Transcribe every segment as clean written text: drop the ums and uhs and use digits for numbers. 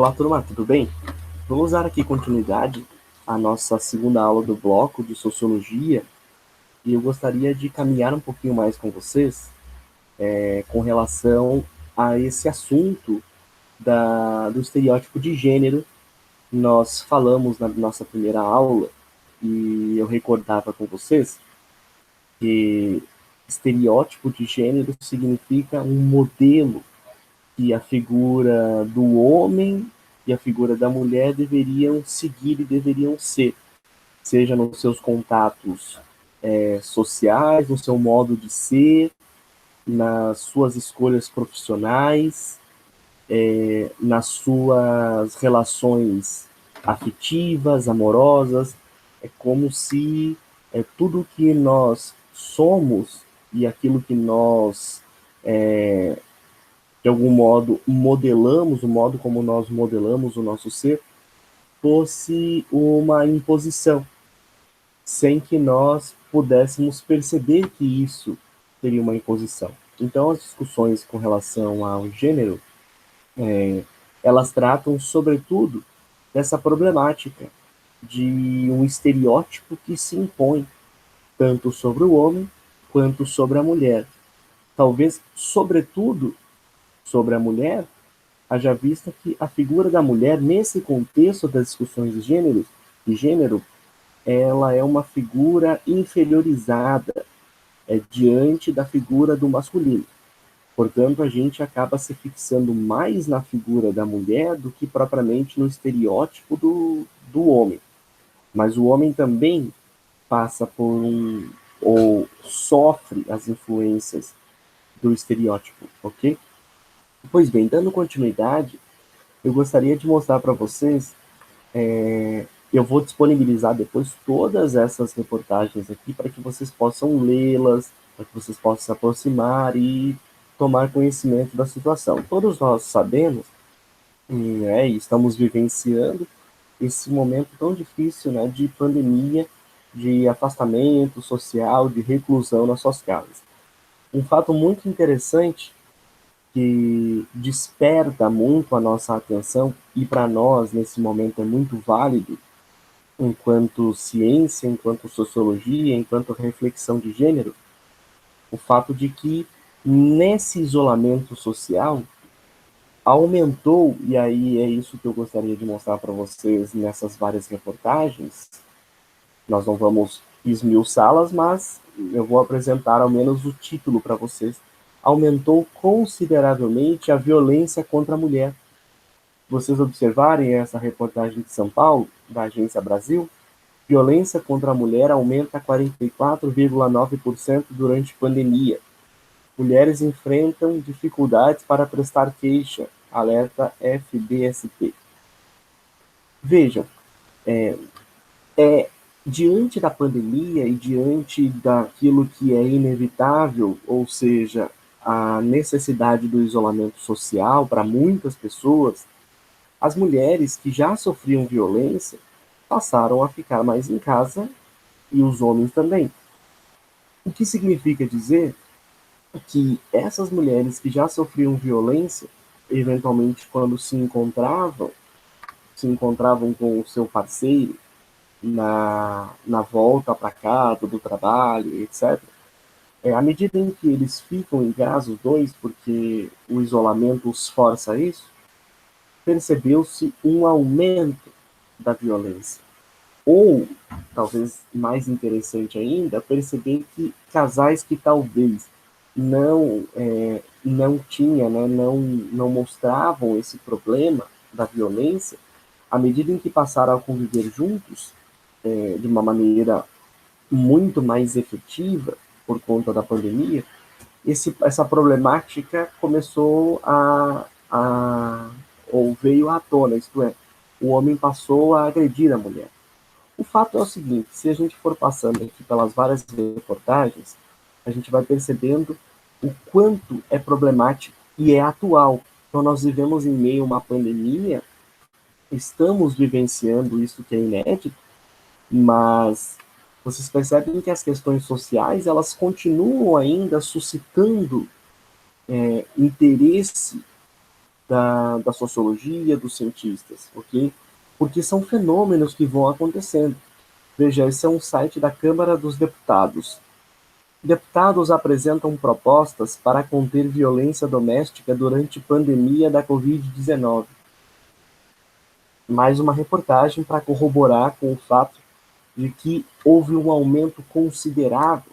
Olá, turma, tudo bem? Vamos dar aqui continuidade à nossa segunda aula do bloco de Sociologia e eu gostaria de caminhar um pouquinho mais com vocês com relação a esse assunto do estereótipo de gênero. Nós falamos na nossa primeira aula e eu recordava com vocês que estereótipo de gênero significa um modelo que a figura do homem e a figura da mulher deveriam seguir e deveriam ser, seja nos seus contatos sociais, no seu modo de ser, nas suas escolhas profissionais, nas suas relações afetivas, amorosas. É como se tudo que nós somos e aquilo que nós de algum modo modelamos, o modo como nós modelamos o nosso ser, fosse uma imposição, sem que nós pudéssemos perceber que isso seria uma imposição. Então, as discussões com relação ao gênero, elas tratam, sobretudo, dessa problemática de um estereótipo que se impõe tanto sobre o homem quanto sobre a mulher. Talvez, sobretudo, sobre a mulher, haja vista que a figura da mulher, nesse contexto das discussões de gênero, ela é uma figura inferiorizada diante da figura do masculino. Portanto, a gente acaba se fixando mais na figura da mulher do que propriamente no estereótipo do homem. Mas o homem também passa por ou sofre as influências do estereótipo, ok? Pois bem, dando continuidade, eu gostaria de mostrar para vocês, eu vou disponibilizar depois todas essas reportagens aqui para que vocês possam lê-las, para que vocês possam se aproximar e tomar conhecimento da situação. Todos nós sabemos, e estamos vivenciando esse momento tão difícil, né, de pandemia, de afastamento social, de reclusão nas suas casas. Um fato muito interessante que desperta muito a nossa atenção e para nós nesse momento é muito válido enquanto ciência, enquanto sociologia, enquanto reflexão de gênero, o fato de que nesse isolamento social aumentou, e aí é isso que eu gostaria de mostrar para vocês nessas várias reportagens. Nós não vamos esmiuçá-las, mas eu vou apresentar ao menos o título para vocês. Aumentou consideravelmente a violência contra a mulher. Vocês observarem essa reportagem de São Paulo, da Agência Brasil, violência contra a mulher aumenta 44,9% durante pandemia. Mulheres enfrentam dificuldades para prestar queixa, alerta FBSP. Vejam, diante da pandemia e diante daquilo que é inevitável, ou seja, a necessidade do isolamento social para muitas pessoas, as mulheres que já sofriam violência passaram a ficar mais em casa e os homens também. O que significa dizer que essas mulheres que já sofriam violência, eventualmente quando se encontravam com o seu parceiro na volta para casa do trabalho, etc. À medida em que eles ficam em casa, os dois, porque o isolamento os força a isso, percebeu-se um aumento da violência. Ou, talvez mais interessante ainda, perceber que casais que talvez não tinham, né, não mostravam esse problema da violência, à medida em que passaram a conviver juntos, de uma maneira muito mais efetiva por conta da pandemia, essa problemática começou ou veio à tona, isto é, o homem passou a agredir a mulher. O fato é o seguinte, se a gente for passando aqui pelas várias reportagens, a gente vai percebendo o quanto é problemático e é atual. Então nós vivemos em meio a uma pandemia, estamos vivenciando isso que é inédito, mas vocês percebem que as questões sociais elas continuam ainda suscitando interesse da sociologia, dos cientistas, ok? Porque são fenômenos que vão acontecendo. Veja, esse é um site da Câmara dos Deputados. Deputados apresentam propostas para conter violência doméstica durante pandemia da Covid-19. Mais uma reportagem para corroborar com o fato de que houve um aumento considerável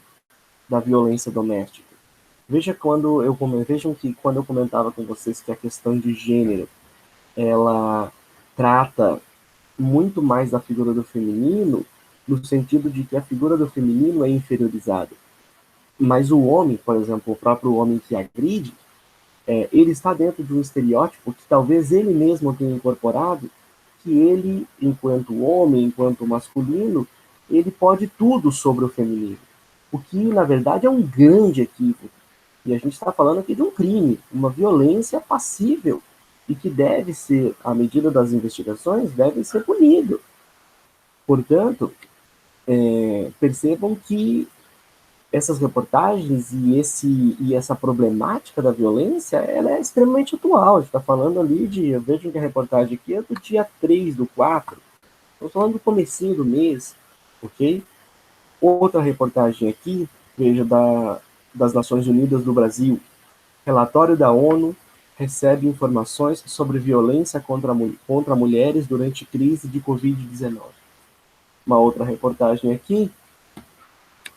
da violência doméstica. Vejam que quando eu comentava com vocês que a questão de gênero ela trata muito mais da figura do feminino, no sentido de que a figura do feminino é inferiorizada. Mas o homem, por exemplo, o próprio homem que agride, ele está dentro de um estereótipo que talvez ele mesmo tenha incorporado, que ele, enquanto homem, enquanto masculino, ele pode tudo sobre o feminino. O que, na verdade, é um grande equívoco. E a gente está falando aqui de um crime, uma violência passível, e que deve ser, à medida das investigações, deve ser punido. Portanto, percebam que essas reportagens e essa problemática da violência, ela é extremamente atual. A gente está falando ali eu vejo que a reportagem aqui é do dia 3/4. Estamos falando do comecinho do mês, ok? Outra reportagem aqui, veja, das Nações Unidas do Brasil. Relatório da ONU recebe informações sobre violência contra mulheres durante crise de Covid-19. Uma outra reportagem aqui,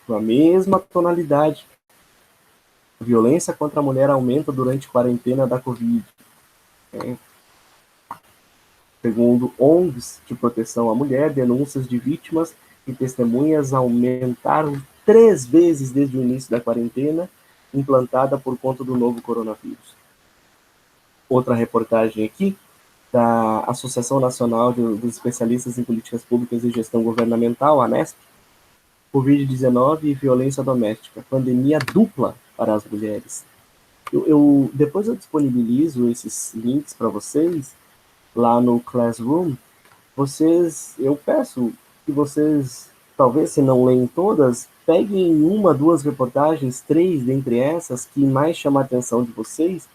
com a mesma tonalidade. Violência contra a mulher aumenta durante quarentena da Covid. Segundo ONGs de proteção à mulher, denúncias de vítimas e testemunhas aumentaram 3 vezes desde o início da quarentena, implantada por conta do novo coronavírus. Outra reportagem aqui, da Associação Nacional dos Especialistas em Políticas Públicas e Gestão Governamental, ANESP, Covid-19 e violência doméstica, pandemia dupla para as mulheres. Depois eu disponibilizo esses links para vocês lá no Classroom. Eu peço que vocês, talvez se não leem todas, peguem uma, duas reportagens, 3 dentre essas, que mais chamam a atenção de vocês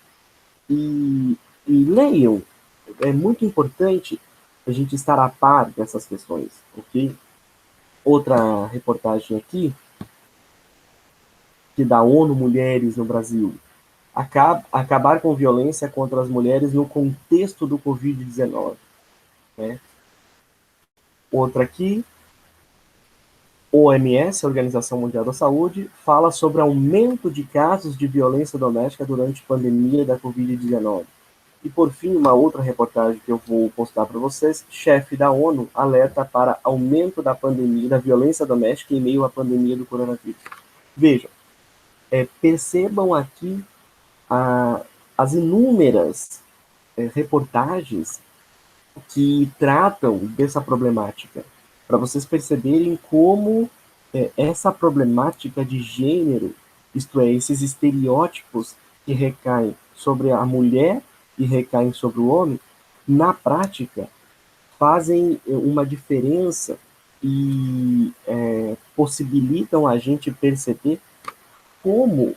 e leiam. É muito importante a gente estar a par dessas questões, ok? Outra reportagem aqui, que da ONU Mulheres no Brasil. Acabar com violência contra as mulheres no contexto do Covid-19. Né? Outra aqui, OMS, Organização Mundial da Saúde, fala sobre aumento de casos de violência doméstica durante a pandemia da Covid-19. E, por fim, uma outra reportagem que eu vou postar para vocês, chefe da ONU alerta para aumento da pandemia, da violência doméstica em meio à pandemia do coronavírus. Vejam, percebam aqui as inúmeras reportagens que tratam dessa problemática, para vocês perceberem como essa problemática de gênero, isto é, esses estereótipos que recaem sobre a mulher e recaem sobre o homem, na prática, fazem uma diferença e possibilitam a gente perceber como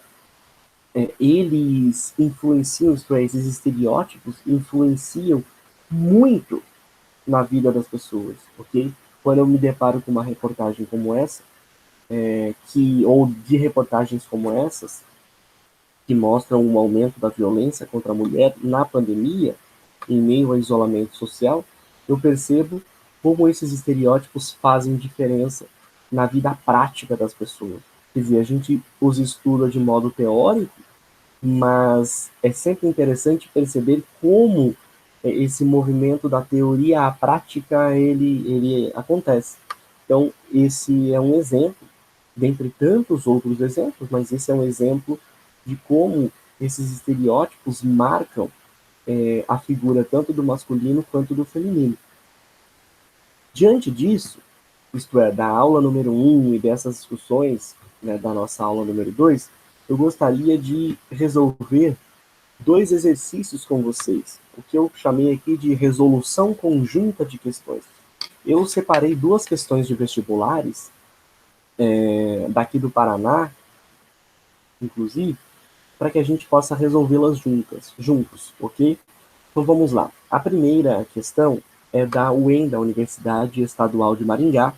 eles influenciam, isto é, esses estereótipos influenciam muito na vida das pessoas, ok? Quando eu me deparo com uma reportagem como essa, ou de reportagens como essas, que mostram um aumento da violência contra a mulher na pandemia, em meio ao isolamento social, eu percebo como esses estereótipos fazem diferença na vida prática das pessoas. Quer dizer, a gente os estuda de modo teórico, mas é sempre interessante perceber como esse movimento da teoria à prática ele acontece. Então, esse é um exemplo, dentre tantos outros exemplos, mas esse é um exemplo de como esses estereótipos marcam a figura tanto do masculino quanto do feminino. Diante disso, isto é, da aula número 1 e dessas discussões, né, da nossa aula número 2, eu gostaria de resolver 2 exercícios com vocês, o que eu chamei aqui de resolução conjunta de questões. Eu separei 2 questões de vestibulares, daqui do Paraná, inclusive, para que a gente possa resolvê-las juntos, ok? Então vamos lá. A primeira questão é da UEM, da Universidade Estadual de Maringá,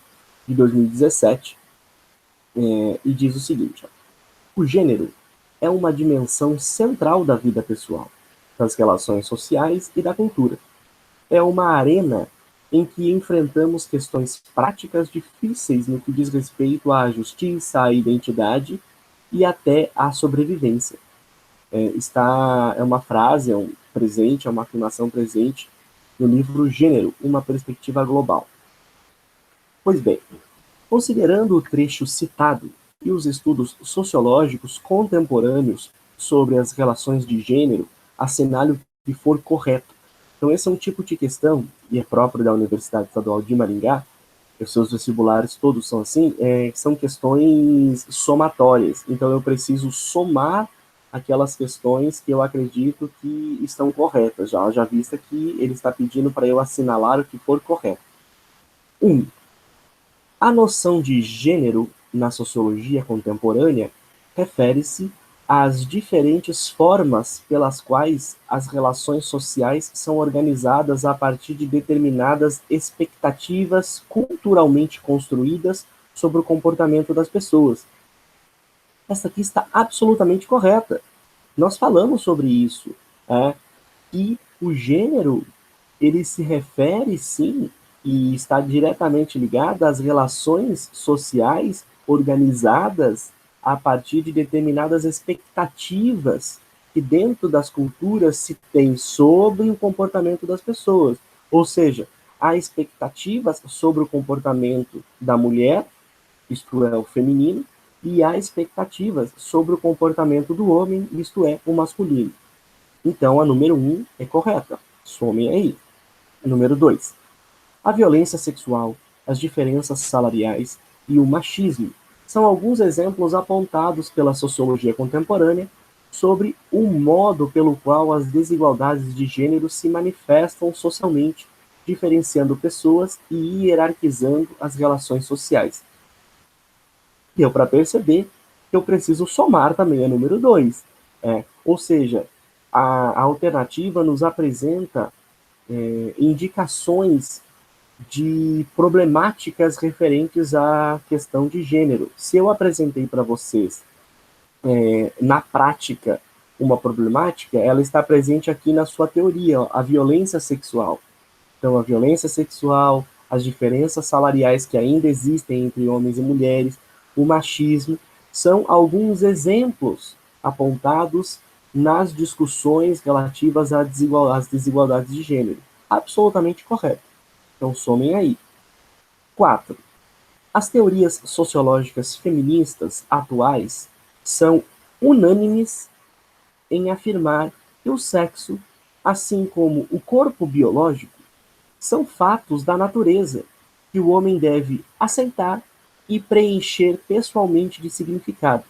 de 2017, e diz o seguinte: ó, o gênero é uma dimensão central da vida pessoal, das relações sociais e da cultura. É uma arena em que enfrentamos questões práticas difíceis no que diz respeito à justiça, à identidade e até à sobrevivência. É uma frase, é um presente, é uma afirmação presente no livro Gênero, uma perspectiva global. Pois bem, considerando o trecho citado e os estudos sociológicos contemporâneos sobre as relações de gênero, assinale o que for correto. Então, esse é um tipo de questão, e é próprio da Universidade Estadual de Maringá, os seus vestibulares todos são assim, são questões somatórias. Então, eu preciso somar aquelas questões que eu acredito que estão corretas, já vista que ele está pedindo para eu assinalar o que for correto. 1. A noção de gênero na sociologia contemporânea refere-se às diferentes formas pelas quais as relações sociais são organizadas a partir de determinadas expectativas culturalmente construídas sobre o comportamento das pessoas. Essa aqui está absolutamente correta. Nós falamos sobre isso, e o gênero ele se refere, sim, e está diretamente ligado às relações sociais organizadas a partir de determinadas expectativas que dentro das culturas se tem sobre o comportamento das pessoas. Ou seja, há expectativas sobre o comportamento da mulher, isto é, o feminino, e há expectativas sobre o comportamento do homem, isto é, o masculino. Então, a número 1 é correta. Somem aí. Número 2. A violência sexual, as diferenças salariais e o machismo são alguns exemplos apontados pela sociologia contemporânea sobre o modo pelo qual as desigualdades de gênero se manifestam socialmente, diferenciando pessoas e hierarquizando as relações sociais. Deu para perceber que eu preciso somar também a número 2. Ou seja, a alternativa nos apresenta indicações de problemáticas referentes à questão de gênero. Se eu apresentei para vocês, na prática, uma problemática, ela está presente aqui na sua teoria, ó, a violência sexual. Então, a violência sexual, as diferenças salariais que ainda existem entre homens e mulheres, o machismo, são alguns exemplos apontados nas discussões relativas às desigualdades de gênero. Absolutamente correto. Então, somem aí. 4. As teorias sociológicas feministas atuais são unânimes em afirmar que o sexo, assim como o corpo biológico, são fatos da natureza que o homem deve aceitar e preencher pessoalmente de significado.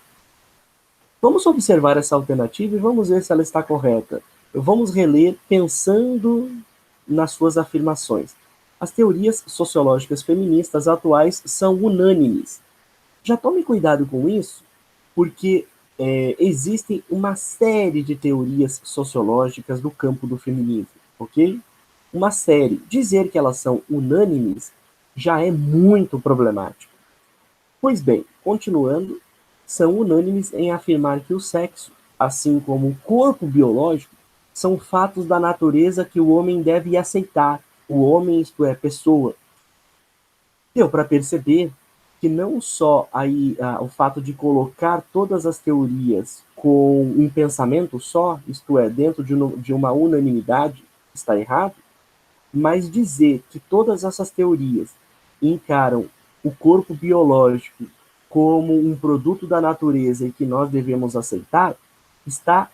Vamos observar essa alternativa e vamos ver se ela está correta. Vamos reler pensando nas suas afirmações. As teorias sociológicas feministas atuais são unânimes. Já tome cuidado com isso, porque existem uma série de teorias sociológicas do campo do feminismo, ok? Uma série. Dizer que elas são unânimes já é muito problemático. Pois bem, continuando, são unânimes em afirmar que o sexo, assim como o corpo biológico, são fatos da natureza que o homem deve aceitar. O homem, isto é, pessoa. Deu para perceber que não só aí o fato de colocar todas as teorias com um pensamento só, isto é, dentro de uma unanimidade, está errado, mas dizer que todas essas teorias encaram o corpo biológico como um produto da natureza e que nós devemos aceitar, está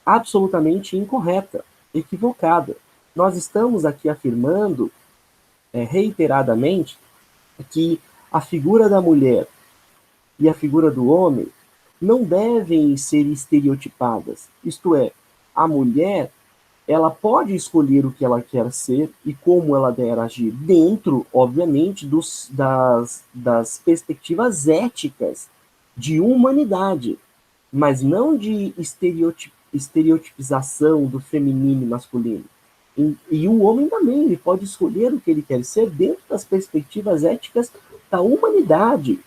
absolutamente incorreta, equivocada. Nós estamos aqui afirmando reiteradamente que a figura da mulher e a figura do homem não devem ser estereotipadas. Isto é, a mulher ela pode escolher o que ela quer ser e como ela deve agir, dentro, obviamente, das perspectivas éticas de humanidade, mas não de estereotipização do feminino e masculino. E o homem também, ele pode escolher o que ele quer ser dentro das perspectivas éticas da humanidade,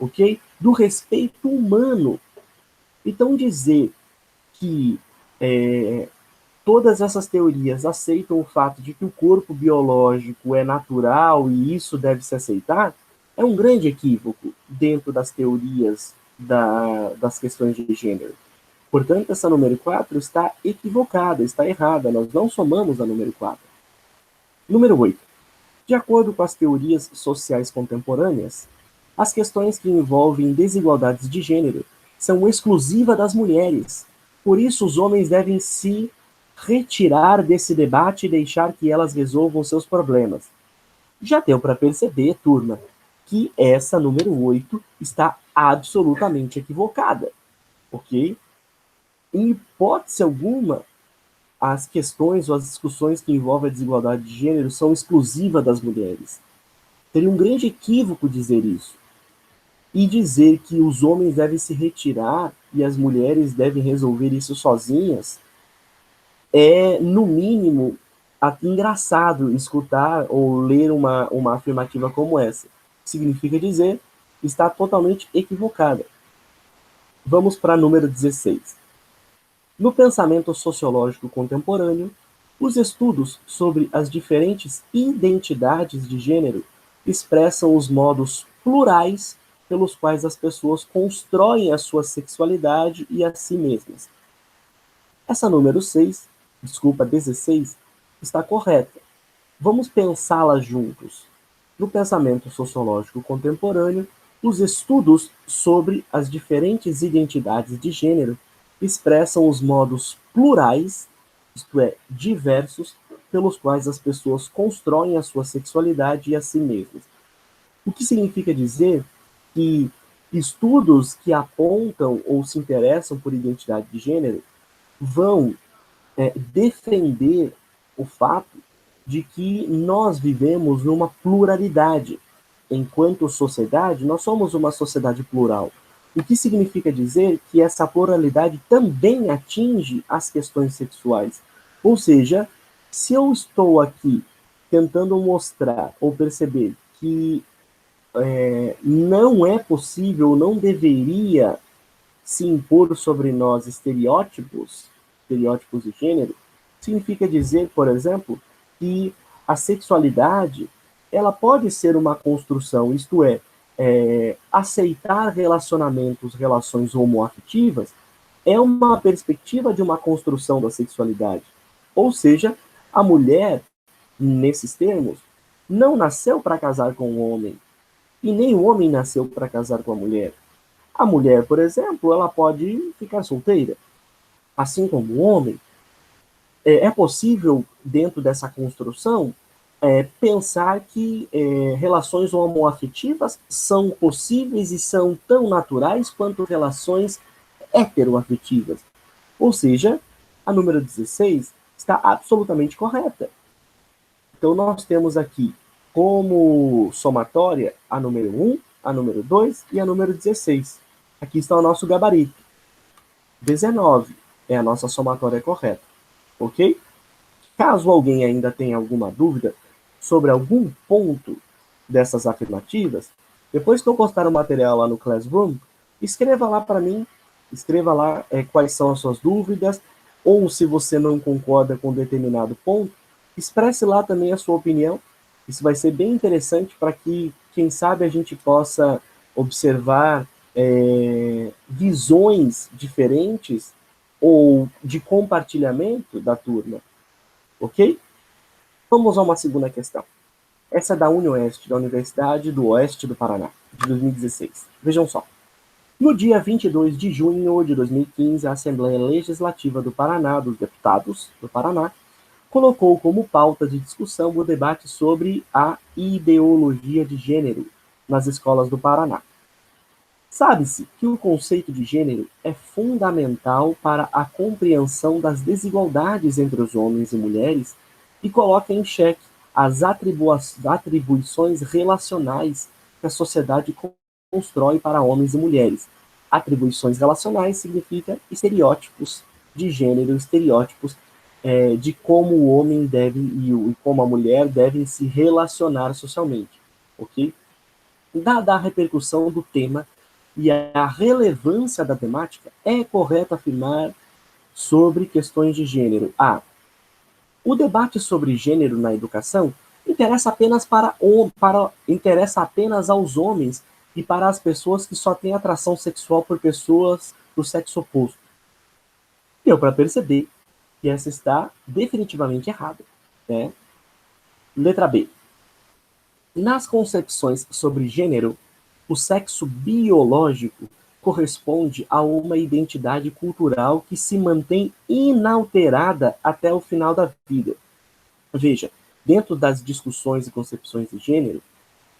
ok? Do respeito humano. Então, dizer que todas essas teorias aceitam o fato de que o corpo biológico é natural e isso deve se aceitar, é um grande equívoco dentro das teorias das questões de gênero. Portanto, essa número 4 está equivocada, está errada. Nós não somamos a número 4. Número 8. De acordo com as teorias sociais contemporâneas, as questões que envolvem desigualdades de gênero são exclusivas das mulheres. Por isso, os homens devem se retirar desse debate e deixar que elas resolvam seus problemas. Já deu para perceber, turma, que essa número 8 está absolutamente equivocada, ok? Em hipótese alguma, as questões ou as discussões que envolvem a desigualdade de gênero são exclusivas das mulheres. Teria um grande equívoco dizer isso. E dizer que os homens devem se retirar e as mulheres devem resolver isso sozinhas é, no mínimo, engraçado escutar ou ler uma afirmativa como essa. Significa dizer que está totalmente equivocada. Vamos para número 16. No pensamento sociológico contemporâneo, os estudos sobre as diferentes identidades de gênero expressam os modos plurais pelos quais as pessoas constroem a sua sexualidade e a si mesmas. Essa número 16, está correta. Vamos pensá-la juntos. No pensamento sociológico contemporâneo, os estudos sobre as diferentes identidades de gênero expressam os modos plurais, isto é, diversos, pelos quais as pessoas constroem a sua sexualidade e a si mesmas. O que significa dizer que estudos que apontam ou se interessam por identidade de gênero vão defender o fato de que nós vivemos numa pluralidade. Enquanto sociedade, nós somos uma sociedade plural. O que significa dizer que essa pluralidade também atinge as questões sexuais. Ou seja, se eu estou aqui tentando mostrar ou perceber que não é possível, não deveria se impor sobre nós estereótipos de gênero, significa dizer, por exemplo, que a sexualidade ela pode ser uma construção, isto é, aceitar relações homoafetivas é uma perspectiva de uma construção da sexualidade. Ou seja, a mulher, nesses termos, não nasceu para casar com o homem, e nem o homem nasceu para casar com a mulher. A mulher, por exemplo, ela pode ficar solteira. Assim como o homem, é possível, dentro dessa construção, pensar que relações homoafetivas são possíveis e são tão naturais quanto relações heteroafetivas. Ou seja, a número 16 está absolutamente correta. Então, nós temos aqui como somatória a número 1, a número 2 e a número 16. Aqui está o nosso gabarito. 19 é a nossa somatória correta, ok? Caso alguém ainda tenha alguma dúvida sobre algum ponto dessas afirmativas, depois que eu postar o material lá no Classroom, escreva lá para mim, escreva lá quais são as suas dúvidas, ou se você não concorda com determinado ponto, expresse lá também a sua opinião. Isso vai ser bem interessante para que, quem sabe, a gente possa observar visões diferentes ou de compartilhamento da turma, ok? Vamos a uma segunda questão. Essa é da UniOeste, da Universidade do Oeste do Paraná, de 2016. Vejam só. No dia 22 de junho de 2015, a Assembleia Legislativa do Paraná, dos Deputados do Paraná, colocou como pauta de discussão o debate sobre a ideologia de gênero nas escolas do Paraná. Sabe-se que o conceito de gênero é fundamental para a compreensão das desigualdades entre os homens e mulheres e coloca em xeque as atribuições relacionais que a sociedade constrói para homens e mulheres. Atribuições relacionais significa estereótipos de gênero, estereótipos de como o homem deve e como a mulher devem se relacionar socialmente, ok? Dada a repercussão do tema e a relevância da temática, é correto afirmar sobre questões de gênero. O debate sobre gênero na educação interessa apenas interessa apenas aos homens e para as pessoas que só têm atração sexual por pessoas do sexo oposto. Deu para perceber que essa está definitivamente errada, né? Letra B. Nas concepções sobre gênero, o sexo biológico corresponde a uma identidade cultural que se mantém inalterada até o final da vida. Veja, dentro das discussões e concepções de gênero,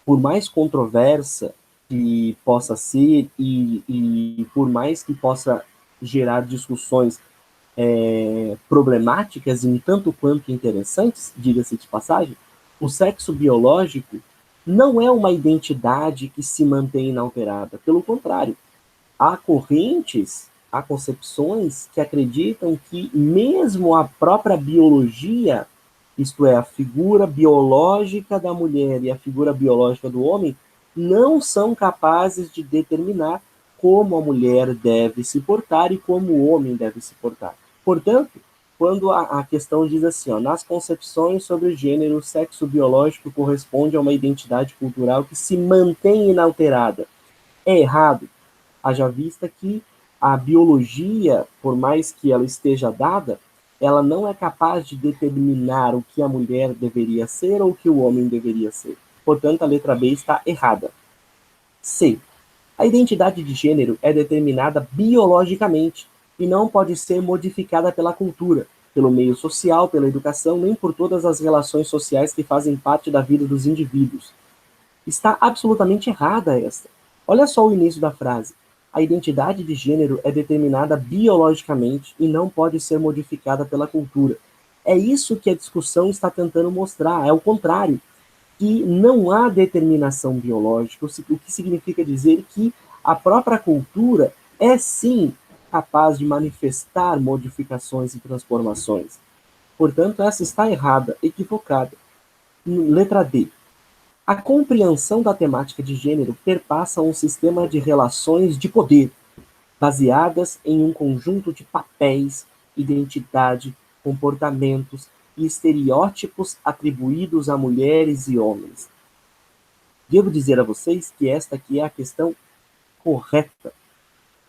por mais controversa que possa ser e por mais que possa gerar discussões problemáticas e um tanto quanto interessantes, diga-se de passagem, o sexo biológico não é uma identidade que se mantém inalterada. Pelo contrário, há correntes, há concepções que acreditam que mesmo a própria biologia, isto é, a figura biológica da mulher e a figura biológica do homem, não são capazes de determinar como a mulher deve se portar e como o homem deve se portar. Portanto, quando a questão diz assim, nas concepções sobre gênero, o sexo biológico corresponde a uma identidade cultural que se mantém inalterada. É errado, haja vista que a biologia, por mais que ela esteja dada, ela não é capaz de determinar o que a mulher deveria ser ou o que o homem deveria ser. Portanto, a letra B está errada. C. A identidade de gênero é determinada biologicamente e não pode ser modificada pela cultura, pelo meio social, pela educação, nem por todas as relações sociais que fazem parte da vida dos indivíduos. Está absolutamente errada esta. Olha só o início da frase. A identidade de gênero é determinada biologicamente e não pode ser modificada pela cultura. É isso que a discussão está tentando mostrar, é o contrário, que não há determinação biológica, o que significa dizer que a própria cultura é sim capaz de manifestar modificações e transformações. Portanto, essa está errada, equivocada. Letra D. A compreensão da temática de gênero perpassa um sistema de relações de poder, baseadas em um conjunto de papéis, identidade, comportamentos e estereótipos atribuídos a mulheres e homens. Devo dizer a vocês que esta aqui é a questão correta.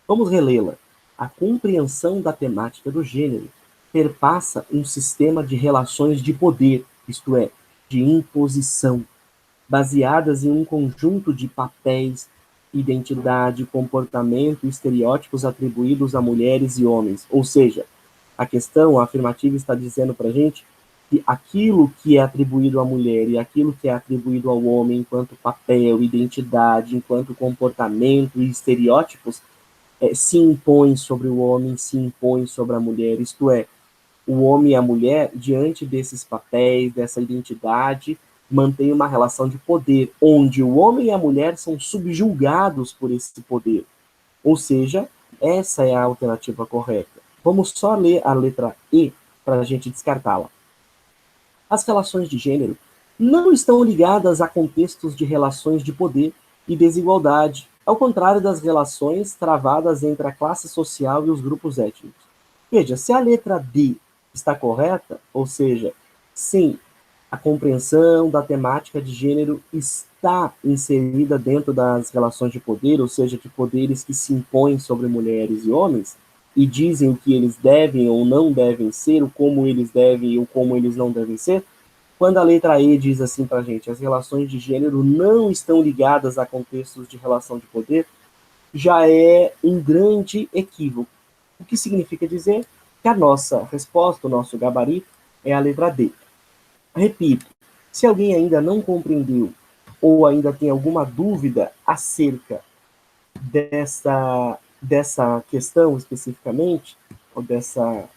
Vamos relê-la. A compreensão da temática do gênero perpassa um sistema de relações de poder, isto é, de imposição, baseadas em um conjunto de papéis, identidade, comportamento e estereótipos atribuídos a mulheres e homens. Ou seja, a questão, a afirmativa está dizendo para a gente que aquilo que é atribuído à mulher e aquilo que é atribuído ao homem enquanto papel, identidade, enquanto comportamento e estereótipos, se impõe sobre o homem, se impõe sobre a mulher. Isto é, o homem e a mulher, diante desses papéis, dessa identidade, mantém uma relação de poder, onde o homem e a mulher são subjugados por esse poder. Ou seja, essa é a alternativa correta. Vamos só ler a letra E para a gente descartá-la. As relações de gênero não estão ligadas a contextos de relações de poder e desigualdade, ao contrário das relações travadas entre a classe social e os grupos étnicos. Veja, se a letra D está correta, ou seja, sim, a compreensão da temática de gênero está inserida dentro das relações de poder, ou seja, de poderes que se impõem sobre mulheres e homens, e dizem o que eles devem ou não devem ser, o como eles devem ou como eles não devem ser. Quando a letra E diz assim para a gente, as relações de gênero não estão ligadas a contextos de relação de poder, já é um grande equívoco. O que significa dizer que a nossa resposta, o nosso gabarito, é a letra D. Repito, se alguém ainda não compreendeu ou ainda tem alguma dúvida acerca dessa questão especificamente, ou dessa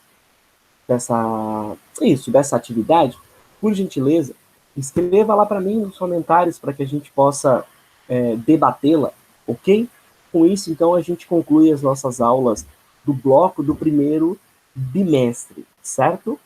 atividade, por gentileza, escreva lá para mim nos comentários para que a gente possa debatê-la, ok? Com isso, então, a gente conclui as nossas aulas do bloco do primeiro bimestre, certo?